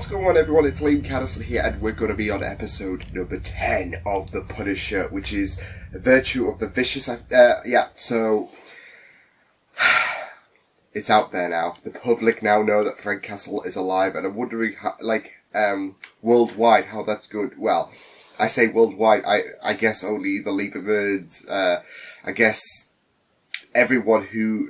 What's going on, everyone? It's Liam Catterson here, and we're going to be on episode number 10 of The Punisher, which is Virtue of the Vicious. So it's out there now. The public now know that Frank Castle is alive, and I'm wondering how, worldwide, how that's good. Well, I say worldwide, I guess only the Liebermans, I guess everyone who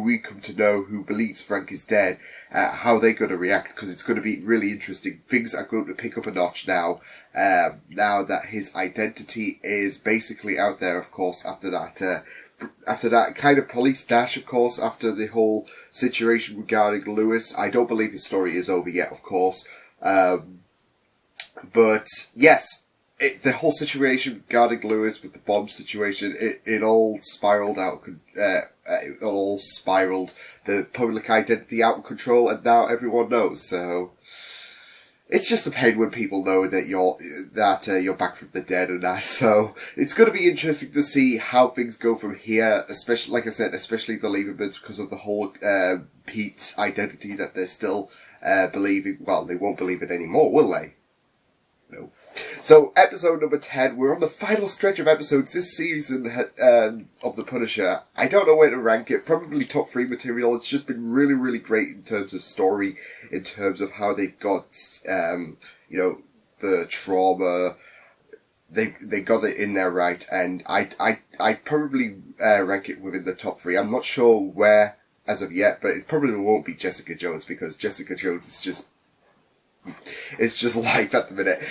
we come to know who believes Frank is dead, how they're going to react, because it's going to be really interesting. Things are going to pick up a notch now, now that his identity is basically out there, of course, after that kind of police dash, of course, after the whole situation regarding Lewis. I don't believe his story is over yet, of course, but yes, the whole situation regarding Lewis with the bomb situation, it all spiraled out. It all spiraled the public identity out of control, and now everyone knows. So it's just a pain when people know that you're back from the dead and that. So it's going to be interesting to see how things go from here. Especially, like I said, especially the Liebermans, because of the whole Pete's identity that they're still believing. Well, they won't believe it anymore, will they? No. So, episode number 10, we're on the final stretch of episodes this season of The Punisher. I don't know where to rank it, probably top 3 material. It's just been really, really great in terms of story, in terms of how they've got, the trauma, they got it in there right, and I'd probably rank it within the top 3. I'm not sure where as of yet, but it probably won't be Jessica Jones, because Jessica Jones is just... It's just life at the minute.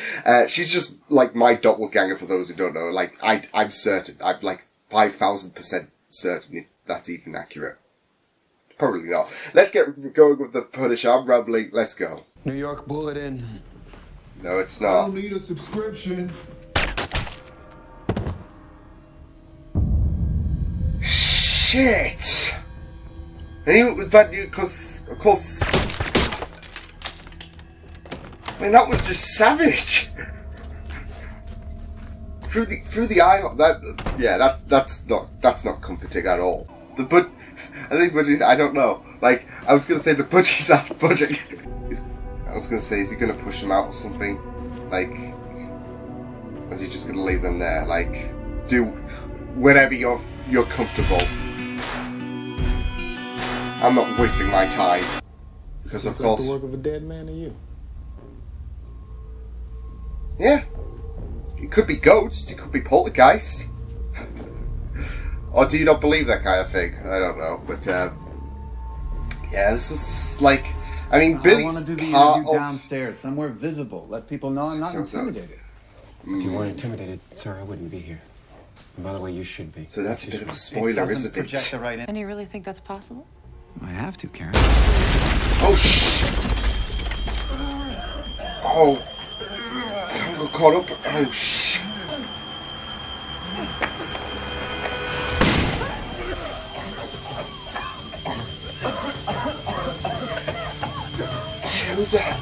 She's just like my doppelganger, for those who don't know. Like, I'm certain. I'm like 5,000% certain if that's even accurate. Probably not. Let's get going with The Punisher. I'm rambling. Let's go. New York Bulletin. No, it's I not. don't need a subscription. Shit! I knew it was bad news because, of course... I mean, that was just savage. Through the eye. That's not comforting at all. I don't know. Like, I was gonna say the butcher's out budget. I was gonna say, is he gonna push them out or something? Like, or is he just gonna leave them there? Like, do whenever you're comfortable. I'm not wasting my time because, of course, the work of a dead man to you. Yeah, it could be ghosts, it could be poltergeist. Or do you not believe that kind of thing? I don't know, but yeah, this is like, I mean, Billy's I want to do the part interview of... downstairs, somewhere visible. Let people know I'm not intimidated. If you weren't intimidated, sir, I wouldn't be here. And by the way, you should be. So that's a bit of a spoiler, isn't project it? the right And you really think that's possible? I have to, Karen. Oh, shit! Oh. I got caught up. Oh, shit. Who's that?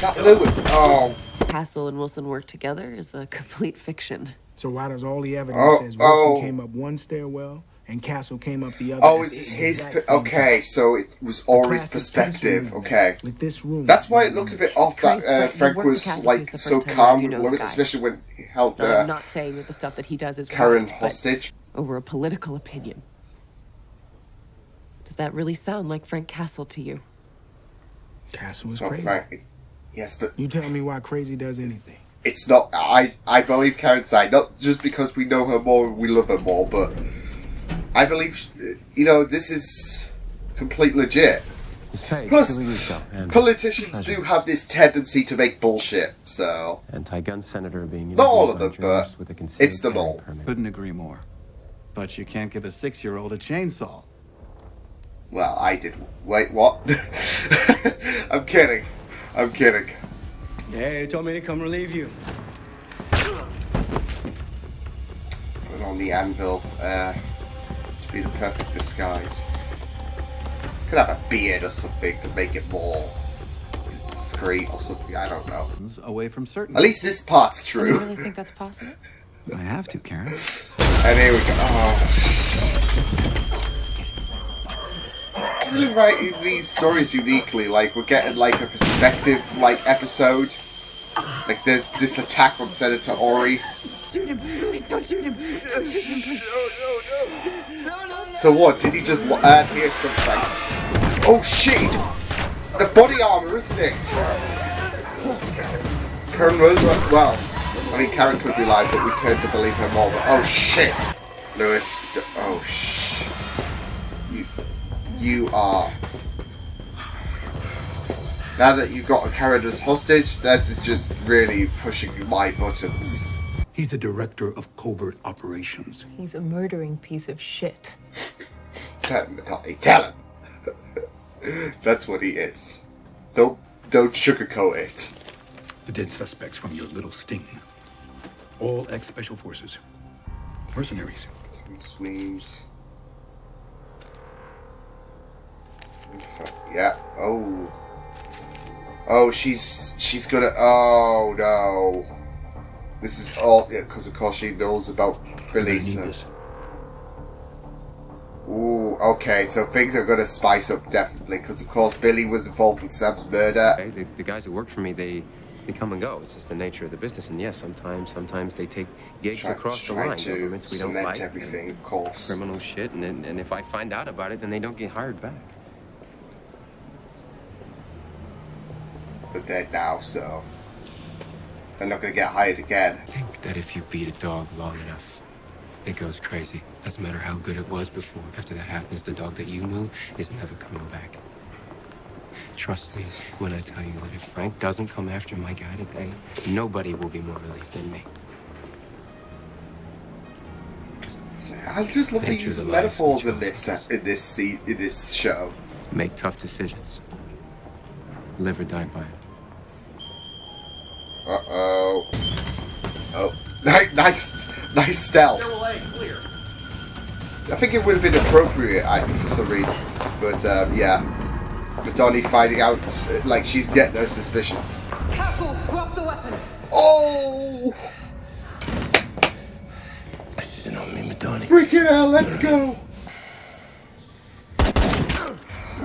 That Lewis. Oh. Castle and Wilson work together is a complete fiction. So why does all the evidence says Wilson came up one stairwell and Castle came up the other? Oh, is this his... Okay, so it was Ori's perspective. Okay. With this room, that's why it looked a bit off that Frank was, like, so calm with Lewis, especially when he held I'm not saying that the stuff that he does is Karen right, hostage. Over a political opinion. Does that really sound like Frank Castle to you? Castle is It's not crazy. Frank. Yes, but... You tell me why crazy does anything. It's not... I believe Karen's side, not just because we know her more, we love her more, but... I believe, this is complete legit. Plus, politicians do have this tendency to make bullshit, so... Anti-gun senator being... Not all of them, but it's them all. Couldn't agree more. But you can't give a 6-year-old a chainsaw. Well, I did. Wait, what? I'm kidding. Yeah, you told me to come relieve you. Put on the anvil, to be the perfect disguise. Could have a beard or something to make it more discreet or something, I don't know. Away from certain. At least this part's Do you true. really think that's possible? I have to, Karen. And here we go. Oh. Frank's really writing these stories uniquely. Like, we're getting, like, a perspective, like, episode. Like, there's this attack on Senator Ori. Shoot him! Please don't shoot him! Don't shoot him, please! No. For what? Did he just... here comes Frank. Oh, shit! The body armor, isn't it? Karen Roosevelt... Well, I mean, Karen could be lying, but we tend to believe her more. But, oh, shit! Lewis... Oh, shh. You are... Now that you've got a Karen as hostage, this is just really pushing my buttons. He's the director of covert operations. He's a murdering piece of shit. Tell him, Tommy, tell him! That's what he is. Don't sugarcoat it. The dead suspects from your little sting. All ex-special forces. Mercenaries. Sweems. Yeah. Oh. Oh, she's gonna. Oh no. This is all because of course she knows about Billy. So. Ooh. Okay. So things are gonna spice up definitely because of course Billy was involved with Sam's murder. Okay, the guys who work for me, they come and go. It's just the nature of the business. And yes, sometimes they take gigs across the line. Governments we don't like. Everything, of course. Criminal shit, and if I find out about it, then they don't get hired back. They're dead now, so they're not gonna get hired again. I think that if you beat a dog long enough, it goes crazy. Doesn't matter how good it was before. After that happens, the dog that you knew is never coming back. Trust me when I tell you that if Frank doesn't come after my guy today, nobody will be more relieved than me. I just love the use of metaphors in this show. Make tough decisions. Live or die by it. Uh-oh. Oh. Nice stealth. I think it would have been appropriate for some reason. But, yeah. Madonna finding out, like, she's getting her suspicions. Castle, drop the weapon! Oh! This isn't on me, Madonna. Freaking hell, let's go!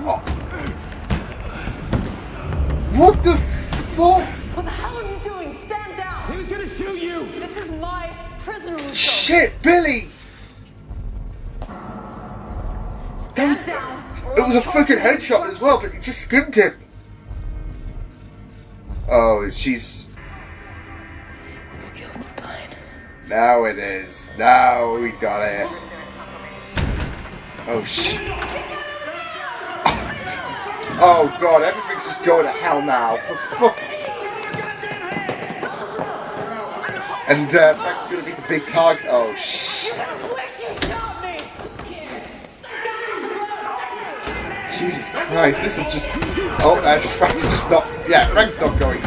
Oh. What the fuck? What the hell are you doing? Stand down! He was gonna shoot you! This is my prisoner, Russo! Shit, Billy! Stand down! It was a fucking headshot as well, but you just skimmed him. Oh, she's... Gilstein. Now it is. Now we got it. Oh, shit. Oh, God, everything's just going to hell now. For fuck... And, Frank's gonna be the big target. Oh, shit. Jesus Christ, this is just... Oh, Frank's just not... Yeah, Frank's not going.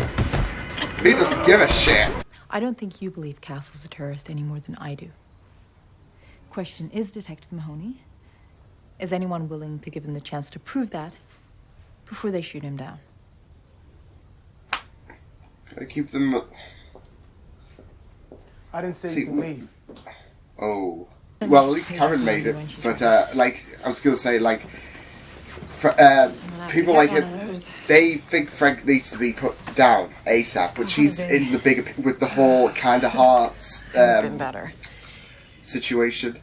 He doesn't give a shit. I don't think you believe Castle's a terrorist any more than I do. Question is, Detective Mahoney, is anyone willing to give him the chance to prove that before they shoot him down? Gotta keep them... I didn't say you can leave. Oh. Well, at least Karen made it. But, like, I was gonna say, like... people like it, they think Frank needs to be put down ASAP, but she's in the bigger with the whole kind of hearts Been better. situation.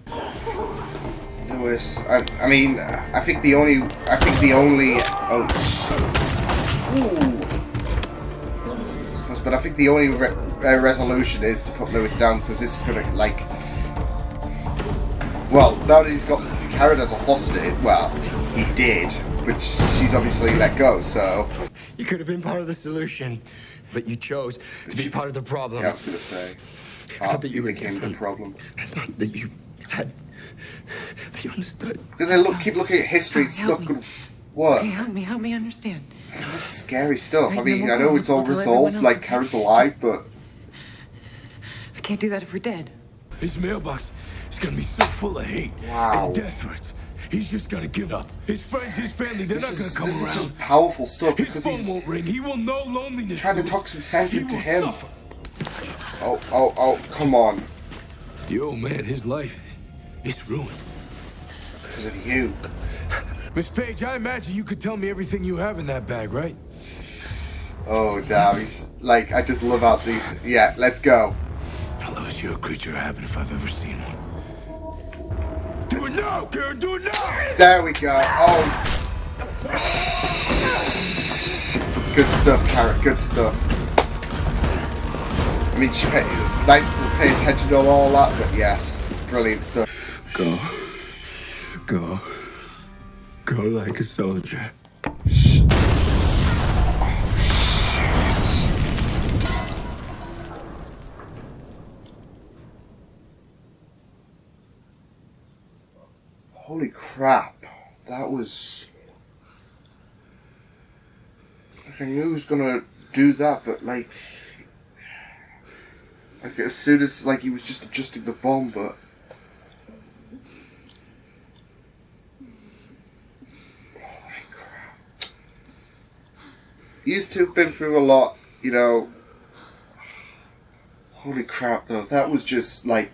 Lewis, I mean, I think the only oh shit. Ooh. But I think the only resolution is to put Lewis down because this is gonna like. Well, now that he's got Karen as a hostage, well, he did, which she's obviously let go, so... You could have been part of the solution, but you chose to be part of the problem. Yeah, I was going to say. I thought that you became the problem. I thought that you had... that you understood. Because I keep looking at history, it's not going to work. Okay, help me understand. This is scary stuff. Right, I mean, no, I know it's all we'll resolved, like Karen's alive, but... We can't do that if we're dead. His mailbox is gonna be so full of hate and death threats. He's just gonna give up. His friends, his family, they're not gonna come around. This is just powerful stuff because his phone won't ring. He will know loneliness. Trying to talk some sense into him. Oh, come on. The old man, his life is ruined. Because of you. Miss Page, I imagine you could tell me everything you have in that bag, right? Oh, damn. He's like, I just love how these. Yeah, let's go. Now, Lewis, you're a creature of habit if I've ever seen one. Do it now, Karen, do it now! There we go. Oh. Good stuff, Carrot. Good stuff. I mean, nice to pay attention to all that, but yes, brilliant stuff. Go. Go. Go like a soldier. Holy crap. That was... I knew he was gonna do that, but like as soon as like he was just adjusting the bomb, but holy crap. These two have been through a lot, you know. Holy crap though, that was just like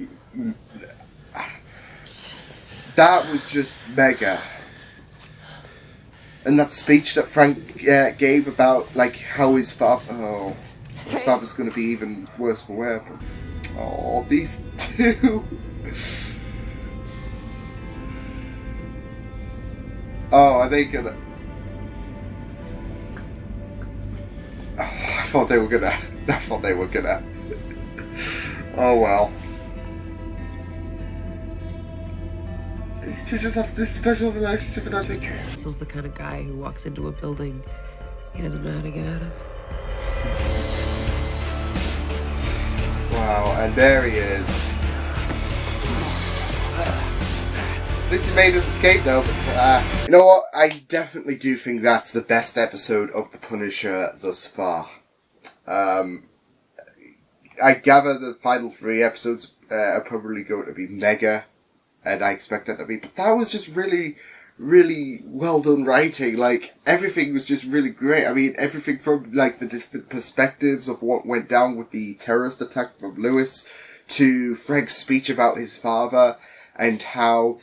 that was just mega. And that speech that Frank gave about like how his father, his father's going to be even worse for wear. Oh, these two. Oh, are they gonna? Oh, I thought they were gonna. Oh well. To just have this special relationship and I think Cassel's the kind of guy who walks into a building he doesn't know how to get out of. Wow, and there he is. At least he made his escape though. You know what? I definitely do think that's the best episode of The Punisher thus far. I gather the final 3 episodes are probably going to be mega. And I expect that to be, but that was just really, really well done writing. Like, everything was just really great. I mean, everything from, like, the different perspectives of what went down with the terrorist attack from Lewis, to Frank's speech about his father, and how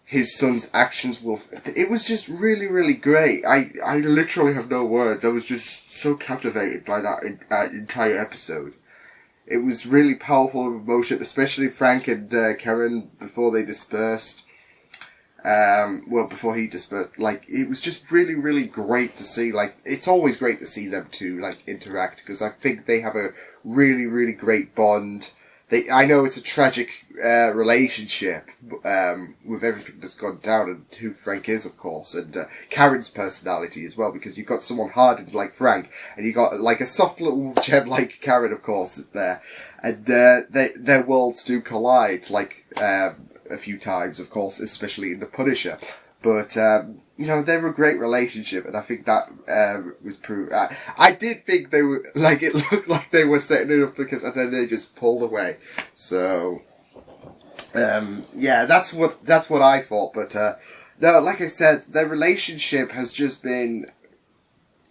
his son's actions will... It was just really, really great. I literally have no words. I was just so captivated by that entire episode. It was really powerful emotion, especially Frank and Karen before they dispersed. Before he dispersed. Like, it was just really, really great to see. Like, it's always great to see them two, like, interact, because I think they have a really, really great bond. I know it's a tragic relationship with everything that's gone down, and who Frank is, of course, and Karen's personality as well, because you've got someone hardened like Frank, and you got like a soft little gem like Karen, of course, there, and their worlds do collide like a few times, of course, especially in The Punisher. But you know, they were a great relationship, and I think that was proved. I did think they were, like, it looked like they were setting it up, because, and then they just pulled away. So, yeah, that's what I thought. But no, like I said, their relationship has just been,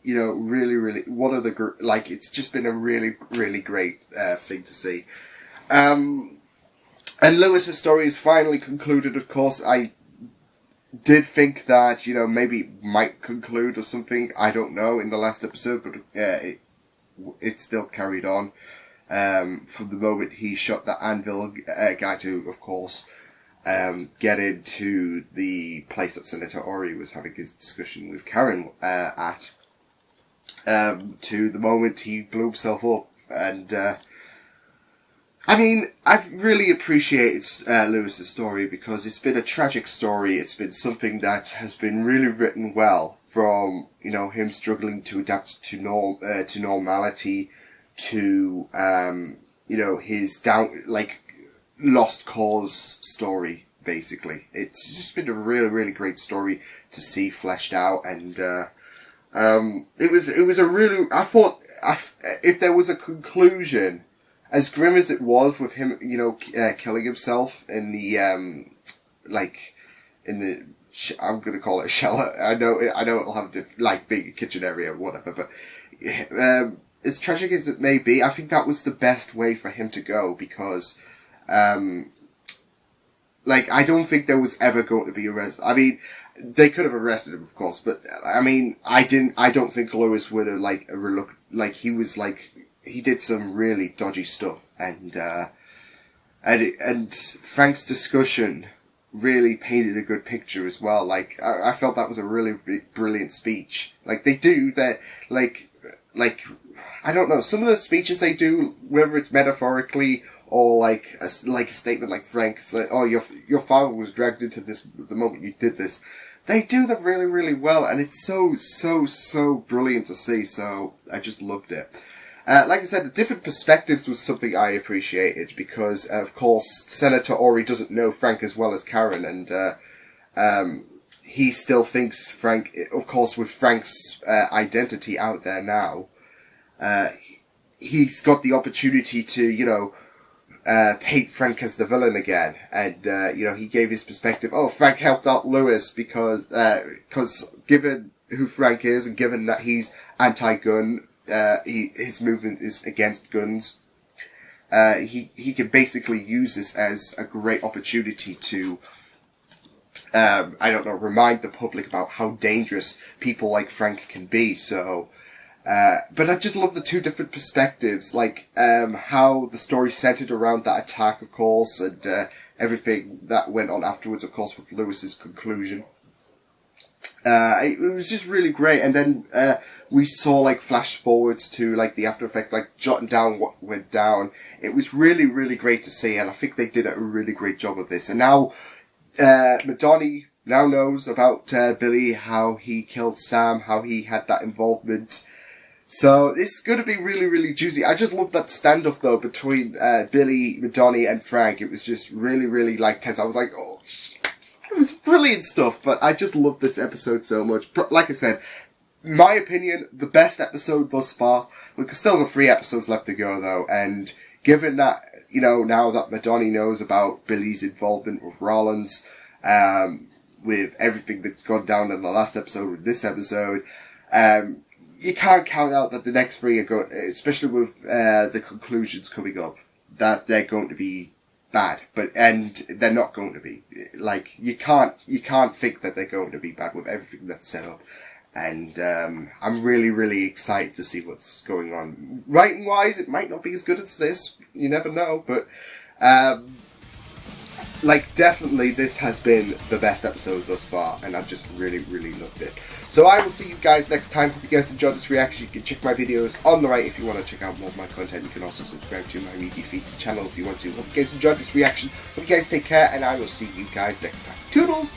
you know, really, really one of the it's just been a really, really great thing to see. And Lewis's story is finally concluded. Of course, I did think that, you know, maybe it might conclude or something, I don't know, in the last episode, but it still carried on from the moment he shot that anvil guy to, of course, get into the place that Senator Ori was having his discussion with Karen at, to the moment he blew himself up. And I mean, I've really appreciated Lewis's story, because it's been a tragic story. It's been something that has been really written well, from, you know, him struggling to adapt to normality, to you know, his lost cause story. Basically, it's just been a really, really great story to see fleshed out, and it was a really. I thought if there was a conclusion, as grim as it was with him, you know, killing himself in the, I'm gonna call it a cellar. I know it'll have being a kitchen area or whatever, but, as tragic as it may be, I think that was the best way for him to go, because, I don't think there was ever going to be a I mean, they could have arrested him, of course, but I mean, I don't think Lewis would have he did some really dodgy stuff, and Frank's discussion really painted a good picture as well. Like, I felt that was a really brilliant speech. Like, they do that, like, I don't know, some of the speeches they do, whether it's metaphorically or like a statement like Frank's, like, oh, your father was dragged into this the moment you did this. They do that really, really well, and it's so brilliant to see, so I just loved it. Like I said, the different perspectives was something I appreciated, because, of course, Senator Ori doesn't know Frank as well as Karen, and he still thinks Frank, of course, with Frank's identity out there now, he's got the opportunity to, you know, paint Frank as the villain again, and you know, he gave his perspective. Oh, Frank helped out Lewis because given who Frank is, and given that he's anti-gun, his movement is against guns. He can basically use this as a great opportunity to, I don't know, remind the public about how dangerous people like Frank can be. So. But I just love the two different perspectives, like, how the story centered around that attack, of course, and, everything that went on afterwards, of course, with Lewis's conclusion. It was just really great, and then, we saw, like, flash forwards to, like, the after effect, like, jotting down what went down. It was really, really great to see, and I think they did a really great job of this. And now, Madoni now knows about, Billy, how he killed Sam, how he had that involvement. So, it's going to be really, really juicy. I just love that standoff, though, between Billy, Madoni, and Frank. It was just really, really, like, tense. I was like, oh, it was brilliant stuff. But I just love this episode so much. Like I said, my opinion, the best episode thus far. We've still got 3 episodes left to go, though. And given that, you know, now that Madoni knows about Billy's involvement with Rollins, with everything that's gone down in the last episode, with this episode, you can't count out that the next 3 are going, especially with the conclusions coming up, that they're going to be bad. And they're not going to be. Like, you can't think that they're going to be bad with everything that's set up. And I'm really, really excited to see what's going on. Writing wise, it might not be as good as this. You never know, but like, definitely this has been the best episode thus far, and I've just really, really loved it. So I will see you guys next time. Hope you guys enjoyed this reaction. You can check my videos on the right if you want to check out more of my content. You can also subscribe to my media feed channel if you want to. Hope you guys enjoyed this reaction. Hope you guys take care, and I will see you guys next time. Toodles!